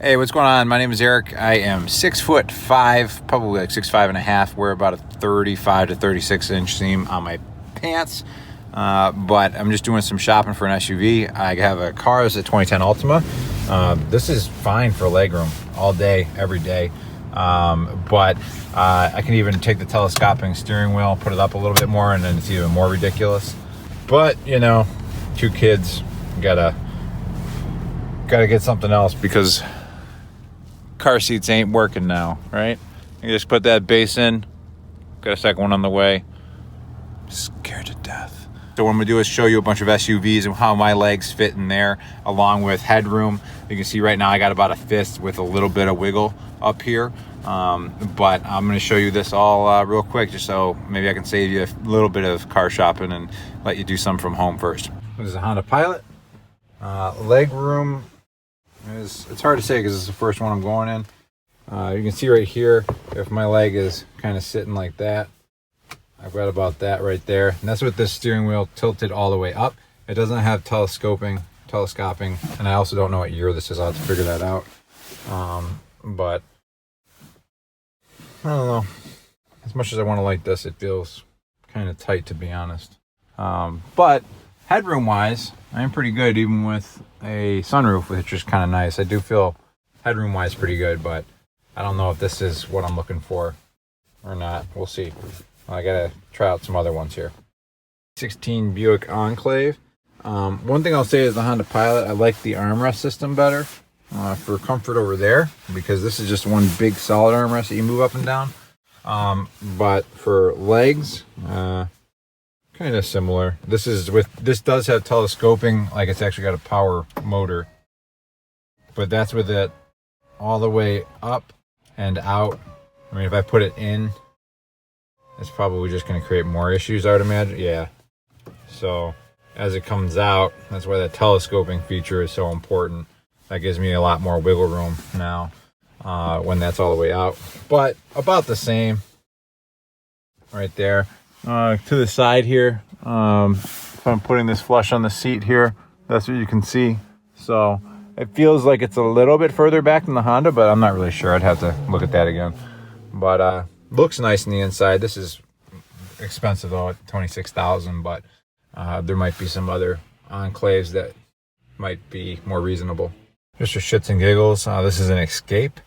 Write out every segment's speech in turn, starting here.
Hey, what's going on? My name is Eric. I am 6'5", probably like 6'5.5". Wear about a 35 to 36 inch seam on my pants. But I'm just doing some shopping for an SUV. I have a car. It's a 2010 Altima. This is fine for legroom all day, every day. But I can even take the telescoping steering wheel, put it up a little bit more, and then it's even more ridiculous. But, you know, 2 kids, gotta get something else because car seats ain't working now, right? You just put that base in. Got a second one on the way. Scared to death. So what I'm gonna do is show you a bunch of SUVs and how my legs fit in there, along with headroom. You can see right now I got about a fist with a little bit of wiggle up here. But I'm gonna show you this all real quick, just so maybe I can save you a little bit of car shopping and let you do some from home first. This is a Honda Pilot. Leg room. It's hard to say because it's the first one I'm going in. You can see right here, if my leg is kind of sitting like that, I've got about that right there. And that's with this steering wheel tilted all the way up. It doesn't have telescoping, and I also don't know what year this is. I'll have to figure that out. But I don't know. As much as I want to like this, it feels kind of tight, to be honest. But headroom wise, I'm pretty good, even with a sunroof, which is kind of nice. I do feel headroom wise pretty good, but I don't know if this is what I'm looking for or not. We'll see. I gotta try out some other ones here. 16 Buick Enclave. One thing I'll say is the Honda Pilot, I like the armrest system better for comfort over there, because this is just one big solid armrest that you move up and down. But for legs, kind of similar. This does have telescoping, like it's actually got a power motor, but that's with it all the way up and out. I mean, if I put it in, it's probably just going to create more issues, I would imagine. Yeah. So as it comes out, that's why the telescoping feature is so important. That gives me a lot more wiggle room now when that's all the way out, but about the same right there. To the side here, if I'm putting this flush on the seat here, that's what you can see. So it feels like it's a little bit further back than the Honda, but I'm not really sure. I'd have to look at that again. But looks nice on the inside. This is expensive though, at $26,000, but there might be some other Enclaves that might be more reasonable. Just for shits and giggles, this is an Escape.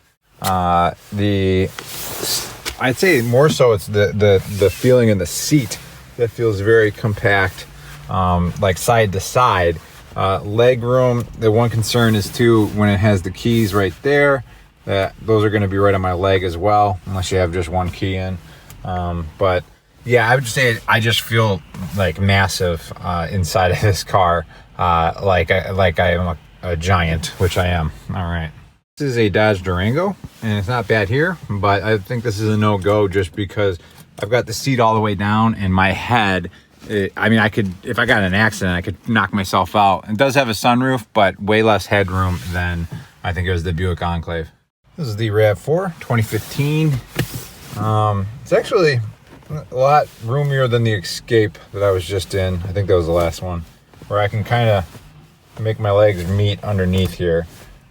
I'd say more so it's the feeling in the seat that feels very compact, like side to side. Leg room, the one concern is too, when it has the keys right there, that those are going to be right on my leg as well, unless you have just one key in. But yeah, I would say I just feel like massive inside of this car, like I am a giant, which I am. All right. This is a Dodge Durango, and it's not bad here, but I think this is a no-go just because I've got the seat all the way down, and my head, I mean, I could, if I got in an accident, I could knock myself out. It does have a sunroof, but way less headroom than I think it was the Buick Enclave. This is the RAV4 2015. It's actually a lot roomier than the Escape that I was just in. I think that was the last one, where I can kind of make my legs meet underneath here.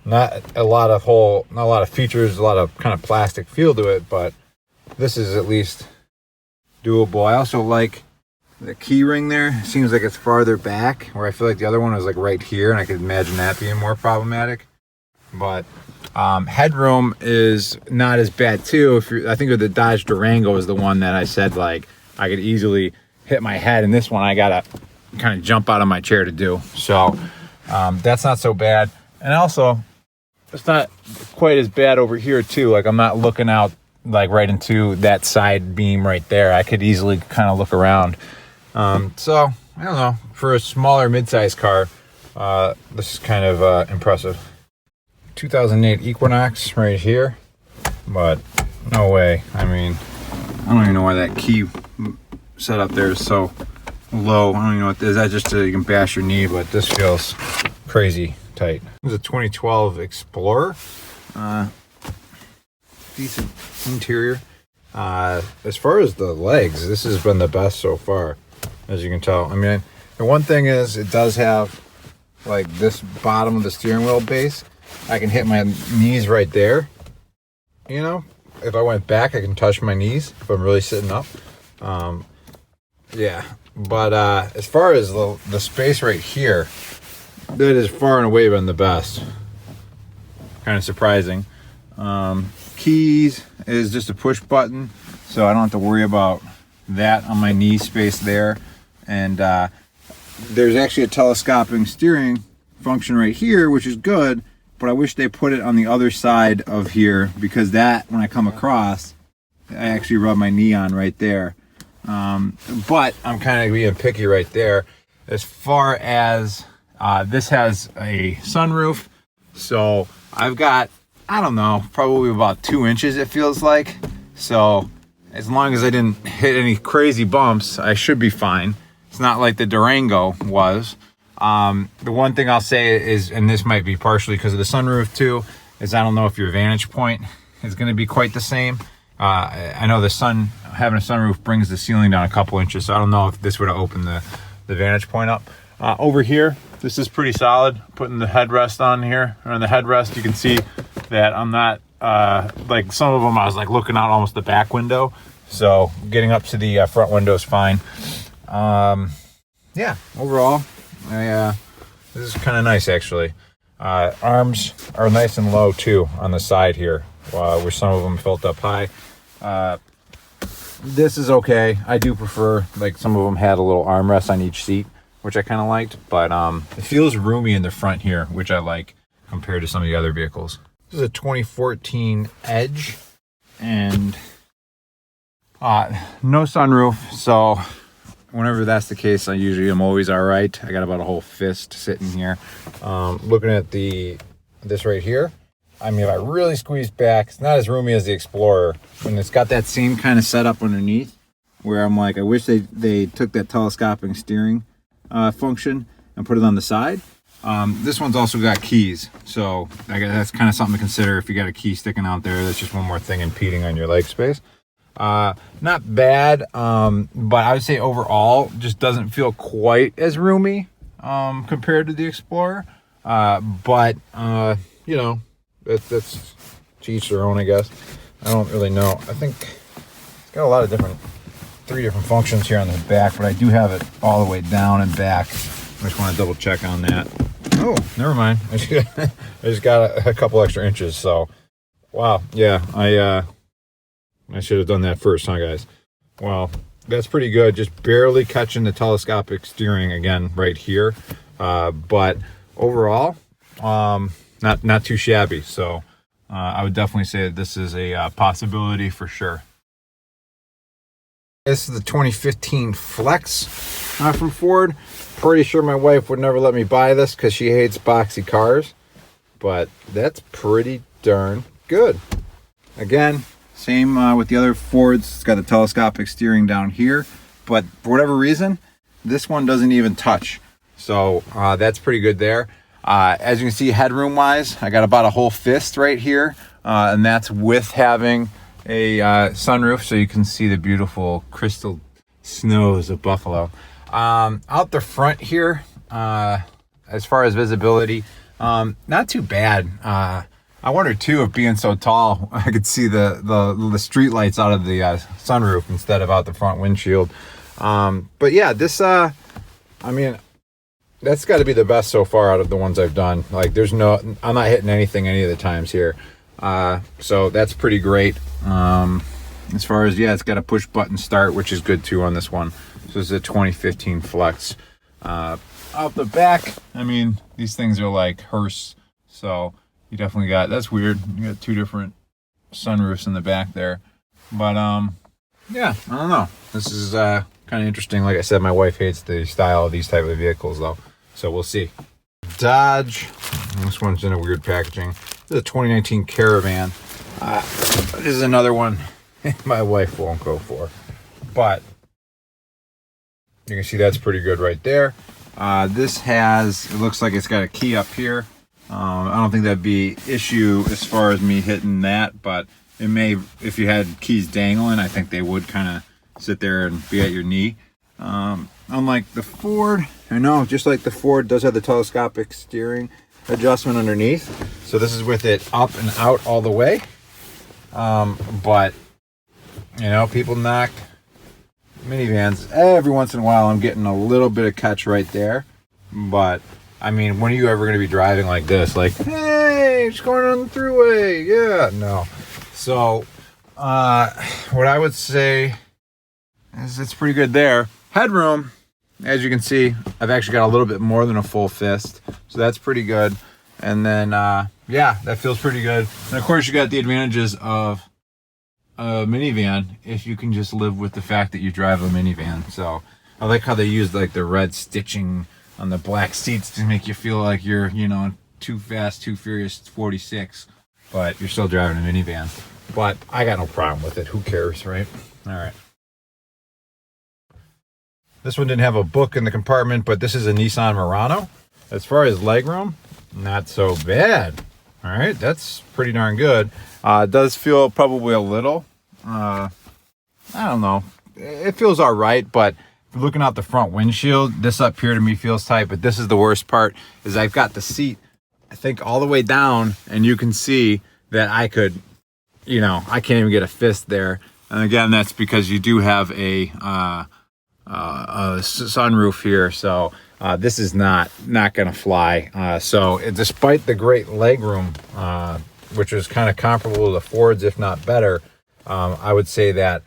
Not a lot of features, a lot of kind of plastic feel to it, but this is at least doable. I also like the key ring there. It seems like it's farther back, where I feel like the other one was like right here, and I could imagine that being more problematic. But headroom is not as bad too. I think the Dodge Durango is the one that I said like I could easily hit my head, and this one I gotta kind of jump out of my chair to do. So that's not so bad. And also, it's not quite as bad over here too. Like, I'm not looking out like right into that side beam right there. I could easily kind of look around. So I don't know, for a smaller mid-size car, this is kind of impressive. 2008 Equinox right here, but no way. I mean, I don't even know why that key setup there is so low. I don't even know what this is. That's just so you can bash your knee, but this feels crazy tight. This is a 2012 Explorer. Decent interior. As far as the legs, this has been the best so far, as you can tell. I mean, the one thing is it does have like this bottom of the steering wheel base, I can hit my knees right there. You know, if I went back, I can touch my knees if I'm really sitting up. Yeah, but as far as the space right here, that is far and away been the best. Kind of surprising. Keys is just a push button, so I don't have to worry about that on my knee space there. And there's actually a telescoping steering function right here, which is good, but I wish they put it on the other side of here, because that, when I come across, I actually rub my knee on right there. But I'm kind of being picky right there. As far as this has a sunroof, so I've got, I don't know, probably about 2 inches it feels like. So as long as I didn't hit any crazy bumps, I should be fine. It's not like the Durango was. The one thing I'll say is, and this might be partially because of the sunroof too, is I don't know if your vantage point is going to be quite the same. I know having a sunroof brings the ceiling down a couple inches, so I don't know if this would have opened the vantage point up. Over here, this is pretty solid. Putting the headrest on here, or on the headrest, you can see that I'm not, like some of them I was like looking out almost the back window. So getting up to the front window is fine. Yeah, overall, this is kind of nice actually. Arms are nice and low too on the side here, where some of them felt up high. This is okay. I do prefer, like, some of them had a little armrest on each seat, which I kind of liked, but it feels roomy in the front here, which I like compared to some of the other vehicles. This is a 2014 Edge, and no sunroof, so whenever that's the case, I usually am always all right. I got about a whole fist sitting here. Looking at this right here, I mean, if I really squeeze back, it's not as roomy as the Explorer, and it's got that same kind of setup underneath, where I'm like, I wish they took that telescoping steering function and put it on the side. This one's also got keys, so I guess that's kind of something to consider if you got a key sticking out there. That's just one more thing impeding on your leg space. Not bad, but I would say overall just doesn't feel quite as roomy compared to the Explorer. But you know, that's to each their own, I guess. I don't really know. I think it's got a lot of three different functions here on the back, but I do have it all the way down and back. I just want to double check on that. Oh, never mind. I just got a couple extra inches. So, wow, yeah, I should have done that first, huh, guys? Well, that's pretty good. Just barely catching the telescopic steering again right here, but overall, not too shabby. So I would definitely say that this is a possibility for sure. This is the 2015 Flex from Ford. Pretty sure my wife would never let me buy this because she hates boxy cars, but that's pretty darn good. Again, same with the other Fords. It's got the telescopic steering down here, but for whatever reason, this one doesn't even touch. So that's pretty good there. As you can see, headroom wise, I got about a whole fist right here, and that's with having a sunroof, so you can see the beautiful crystal snows of Buffalo. Out the front here, as far as visibility, not too bad. I wonder too, if being so tall, I could see the street lights out of the sunroof instead of out the front windshield. But yeah, this I mean, that's got to be the best so far out of the ones I've done. Like, I'm not hitting anything any of the times here. So that's pretty great. As far as, yeah, it's got a push button start, which is good too on this one. So this is a 2015 Flex. Out the back, I mean, these things are like hearse. So you definitely got, that's weird. You got two different sunroofs in the back there. But yeah, I don't know. This is kind of interesting. Like I said, my wife hates the style of these type of vehicles though. So we'll see. Dodge. This one's in a weird packaging. This is a 2019 Caravan. This is another one my wife won't go for. But you can see that's pretty good right there. This has, it looks like it's got a key up here. I don't think that'd be issue as far as me hitting that, but it may, if you had keys dangling, I think they would kind of sit there and be at your knee. Unlike the Ford, I know, just like the Ford does have the telescopic steering. adjustment underneath. So this is with it up and out all the way. But you know, people knock minivans every once in a while. I'm getting a little bit of catch right there. But I mean, when are you ever going to be driving like this? Like, hey, just going on the thruway. Yeah, no. So what I would say is it's pretty good there. Headroom, as you can see, I've actually got a little bit more than a full fist, so that's pretty good. And then yeah, that feels pretty good. And of course you got the advantages of a minivan if you can just live with the fact that you drive a minivan. So I like how they use like the red stitching on the black seats to make you feel like you're, you know, Too Fast, Too Furious 46, but you're still driving a minivan. But I got no problem with it. Who cares, right? All right. This one didn't have a book in the compartment, but this is a Nissan Murano. As far as legroom, not so bad. All right, that's pretty darn good. It does feel probably a little, I don't know. It feels all right, but looking out the front windshield, this up here to me feels tight, but this is the worst part, is I've got the seat, I think, all the way down, and you can see that I could, you know, I can't even get a fist there. And again, that's because you do have a sunroof here, so this is not gonna fly. So despite the great legroom, which is kind of comparable to the Fords, if not better, I would say that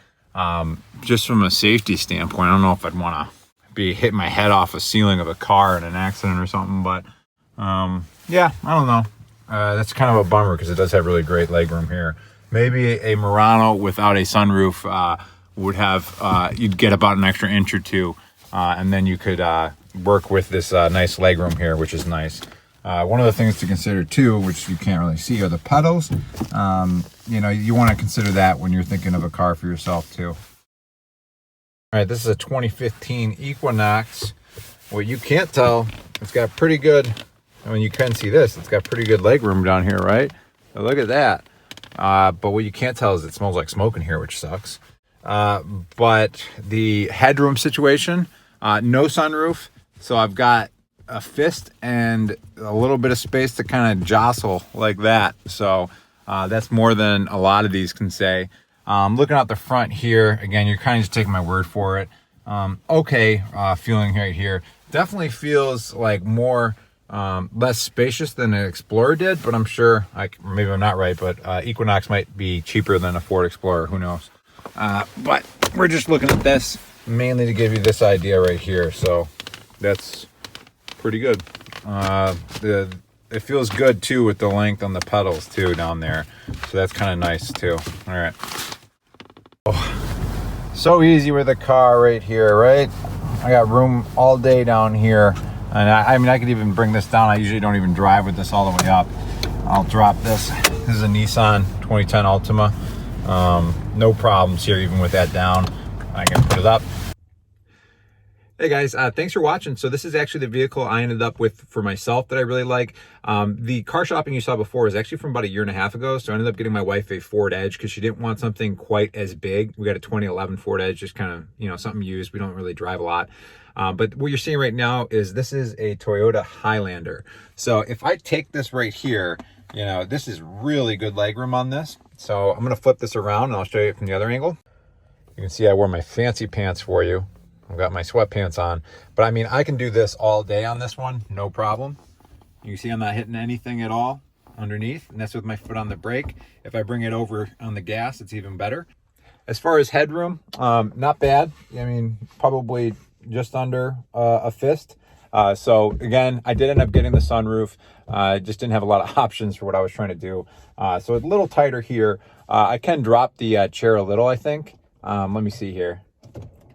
just from a safety standpoint, I don't know if I'd want to be hitting my head off a ceiling of a car in an accident or something, but yeah, I don't know. That's kind of a bummer because it does have really great legroom here. Maybe a Murano without a sunroof would have, you'd get about an extra inch or two, and then you could work with this nice legroom here, which is nice. One of the things to consider too, which you can't really see, are the pedals. You know, you want to consider that when you're thinking of a car for yourself too. All right, this is a 2015 Equinox. What you can't tell, it's got pretty good, I mean, you can see this, it's got pretty good legroom down here, right? Now look at that. But what you can't tell is it smells like smoke in here, which sucks. But the headroom situation, no sunroof. So I've got a fist and a little bit of space to kind of jostle like that. So that's more than a lot of these can say. Looking out the front here, again, you're kind of just taking my word for it. Okay, feeling right here. Definitely feels like more, less spacious than an Explorer did, but I'm sure, maybe I'm not right, but Equinox might be cheaper than a Ford Explorer, who knows. But we're just looking at this mainly to give you this idea right here. So that's pretty good. It feels good too with the length on the pedals too down there. So that's kind of nice too. All right. Oh, so easy with a car right here, right? I got room all day down here. And I mean, I could even bring this down. I usually don't even drive with this all the way up. I'll drop this. This is a Nissan 2010 Altima. No problems here, even with that down. I can put it up. Hey guys, thanks for watching. So this is actually the vehicle I ended up with for myself that I really like. The car shopping you saw before is actually from about 1.5 years ago. So I ended up getting my wife a Ford Edge because she didn't want something quite as big. We got a 2011 Ford Edge, just kind of, you know, something used. We don't really drive a lot. But what you're seeing right now is this is a Toyota Highlander. So if I take this right here, you know, this is really good legroom on this. So I'm going to flip this around and I'll show you from the other angle. You can see I wore my fancy pants for you. I've got my sweatpants on, but I mean, I can do this all day on this one, no problem. You can see I'm not hitting anything at all underneath, and that's with my foot on the brake. If I bring it over on the gas, it's even better. As far as headroom, not bad. I mean, probably just under a fist. So again, I did end up getting the sunroof. Just didn't have a lot of options for what I was trying to do. So it's a little tighter here. I can drop the chair a little, I think. Let me see here.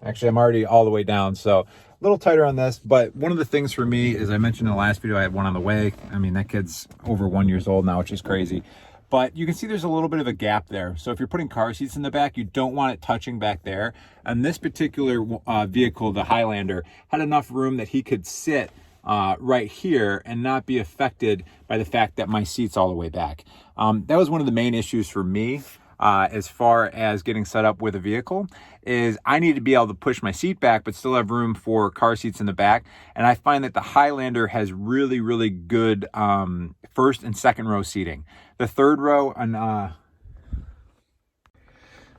Actually, I'm already all the way down, so a little tighter on this. But one of the things for me, as I mentioned in the last video, I had one on the way. I mean, that kid's over 1 year old now, which is crazy. But you can see there's a little bit of a gap there. So if you're putting car seats in the back, you don't want it touching back there. And this particular vehicle, the Highlander, had enough room that he could sit right here and not be affected by the fact that my seat's all the way back. That was one of the main issues for me. as far as getting set up with a vehicle is I need to be able to push my seat back but still have room for car seats in the back. And I find that the Highlander has really, really good first and second row seating. The third row, and that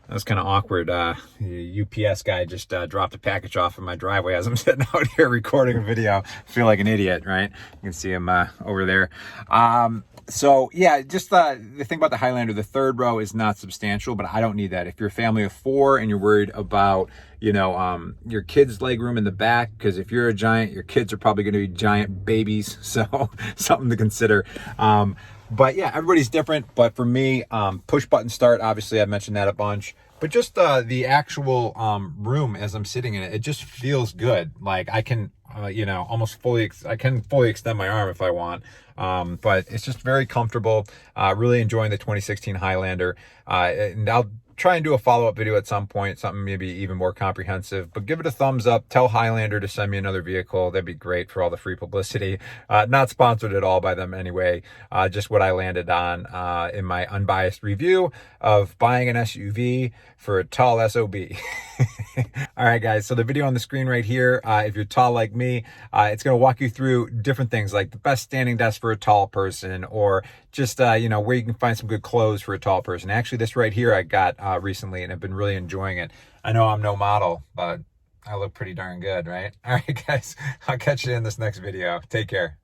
was kind of awkward. The UPS guy just dropped a package off in my driveway as I'm sitting out here recording a video. I feel like an idiot, right? You can see him over there. So yeah, just the thing about the Highlander, the third row is not substantial, but I don't need that. If you're a family of 4 and you're worried about, you know, your kids' leg room in the back, because if you're a giant, your kids are probably going to be giant babies. So something to consider. But yeah, everybody's different. But for me, push button start, obviously I mentioned that a bunch, but just the actual room as I'm sitting in it, it just feels good. Like I can, you know, almost I can fully extend my arm if I want. But it's just very comfortable. Really enjoying the 2016 Highlander. And I'll try and do a follow-up video at some point, something maybe even more comprehensive, but give it a thumbs up. Tell Highlander to send me another vehicle. That'd be great for all the free publicity. Not sponsored at all by them anyway. Just what I landed on in my unbiased review of buying an SUV for a tall SOB. All right, guys, so the video on the screen right here, if you're tall like me, it's going to walk you through different things like the best standing desk for a tall person, or just, you know, where you can find some good clothes for a tall person. Actually, this right here I got recently, and I've been really enjoying it. I know I'm no model, but I look pretty darn good, right? All right, guys, I'll catch you in this next video. Take care.